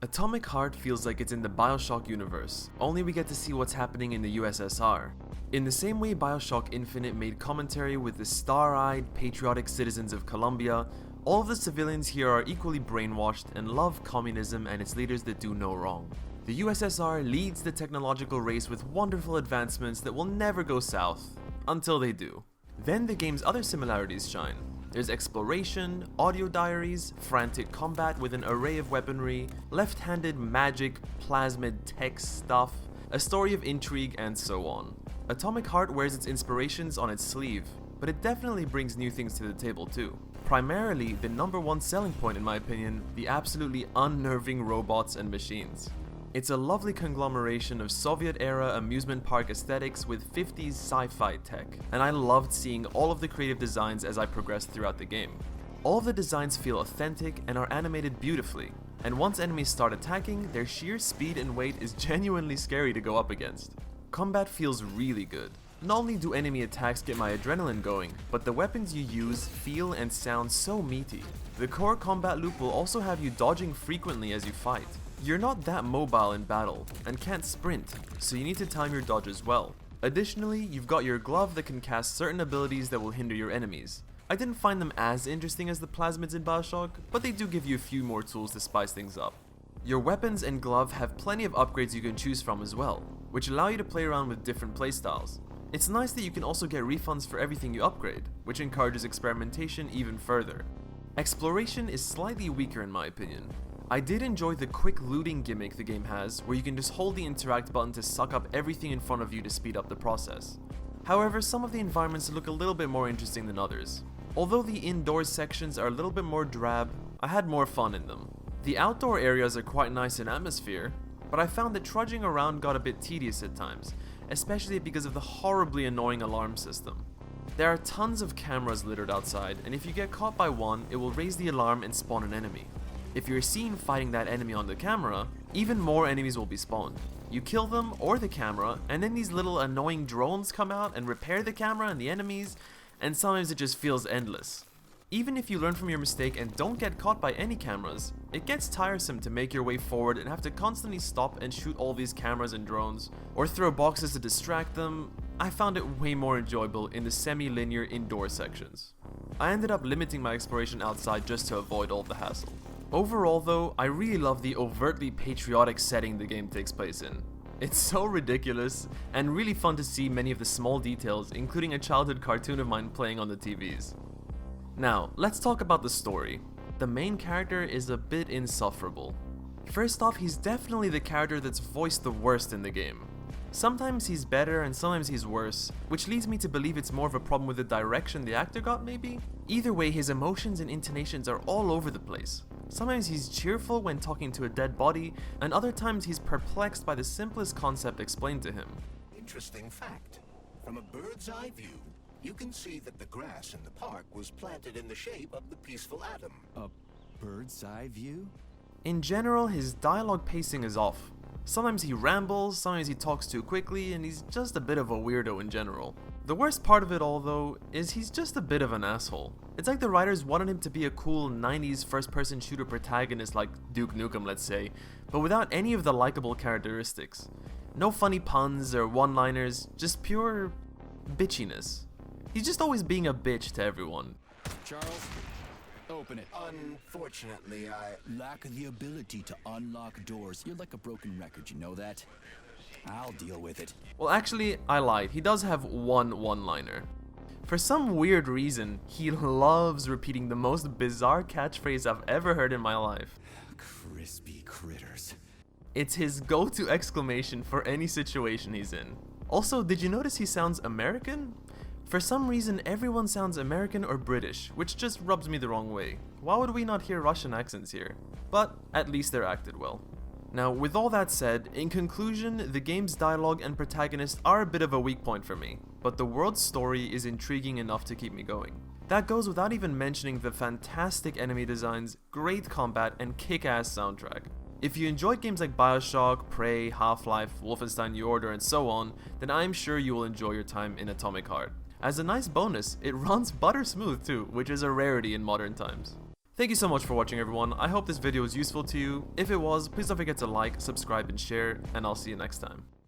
Atomic Heart feels like it's in the Bioshock universe, only we get to see what's happening in the USSR. In the same way Bioshock Infinite made commentary with the star-eyed, patriotic citizens of Colombia, all of the civilians here are equally brainwashed and love communism and its leaders that do no wrong. The USSR leads the technological race with wonderful advancements that will never go south, until they do. Then the game's other similarities shine. There's exploration, audio diaries, frantic combat with an array of weaponry, left-handed magic, plasmid tech stuff, a story of intrigue, and so on. Atomic Heart wears its inspirations on its sleeve, but it definitely brings new things to the table too. Primarily, the number one selling point in my opinion, the absolutely unnerving robots and machines. It's a lovely conglomeration of Soviet-era amusement park aesthetics with 50s sci-fi tech, and I loved seeing all of the creative designs as I progressed throughout the game. All of the designs feel authentic and are animated beautifully, and once enemies start attacking, their sheer speed and weight is genuinely scary to go up against. Combat feels really good. Not only do enemy attacks get my adrenaline going, but the weapons you use feel and sound so meaty. The core combat loop will also have you dodging frequently as you fight. You're not that mobile in battle, and can't sprint, so you need to time your dodges well. Additionally, you've got your glove that can cast certain abilities that will hinder your enemies. I didn't find them as interesting as the plasmids in Bioshock, but they do give you a few more tools to spice things up. Your weapons and glove have plenty of upgrades you can choose from as well, which allow you to play around with different playstyles. It's nice that you can also get refunds for everything you upgrade, which encourages experimentation even further. Exploration is slightly weaker in my opinion. I did enjoy the quick looting gimmick the game has, where you can just hold the interact button to suck up everything in front of you to speed up the process. However, some of the environments look a little bit more interesting than others. Although the indoors sections are a little bit more drab, I had more fun in them. The outdoor areas are quite nice in atmosphere, but I found that trudging around got a bit tedious at times, especially because of the horribly annoying alarm system. There are tons of cameras littered outside, and if you get caught by one, it will raise the alarm and spawn an enemy. If you're seen fighting that enemy on the camera, even more enemies will be spawned. You kill them or the camera, and then these little annoying drones come out and repair the camera and the enemies, and sometimes it just feels endless. Even if you learn from your mistake and don't get caught by any cameras, it gets tiresome to make your way forward and have to constantly stop and shoot all these cameras and drones, or throw boxes to distract them. I found it way more enjoyable in the semi-linear indoor sections. I ended up limiting my exploration outside just to avoid all the hassle. Overall though, I really love the overtly patriotic setting the game takes place in. It's so ridiculous, and really fun to see many of the small details, including a childhood cartoon of mine playing on the TVs. Now, let's talk about the story. The main character is a bit insufferable. First off, he's definitely the character that's voiced the worst in the game. Sometimes he's better and sometimes he's worse, which leads me to believe it's more of a problem with the direction the actor got maybe? Either way, his emotions and intonations are all over the place. Sometimes he's cheerful when talking to a dead body, and other times he's perplexed by the simplest concept explained to him. Interesting fact. From a bird's eye view, you can see that the grass in the park was planted in the shape of the peaceful atom. A bird's eye view? In general, his dialogue pacing is off. Sometimes he rambles, sometimes he talks too quickly, and he's just a bit of a weirdo in general. The worst part of it all though, is he's just a bit of an asshole. It's like the writers wanted him to be a cool 90s first-person shooter protagonist like Duke Nukem, let's say, but without any of the likable characteristics. No funny puns or one-liners, just pure bitchiness. He's just always being a bitch to everyone. Charles, open it. Unfortunately, I Lack the ability to unlock doors. You're like a broken record, you know that? I'll deal with it. Well, actually, I lied. He does have one-liner. For some weird reason, he loves repeating the most bizarre catchphrase I've ever heard in my life. Crispy critters. It's his go-to exclamation for any situation he's in. Also, did you notice he sounds American? For some reason, everyone sounds American or British, which just rubs me the wrong way. Why would we not hear Russian accents here? But at least they're acted well. Now, with all that said, in conclusion, the game's dialogue and protagonist are a bit of a weak point for me, but the world's story is intriguing enough to keep me going. That goes without even mentioning the fantastic enemy designs, great combat, and kick-ass soundtrack. If you enjoyed games like Bioshock, Prey, Half-Life, Wolfenstein New Order, and so on, then I'm sure you will enjoy your time in Atomic Heart. As a nice bonus, it runs butter smooth too, which is a rarity in modern times. Thank you so much for watching, everyone. I hope this video was useful to you. If it was, please don't forget to like, subscribe, and share, and I'll see you next time.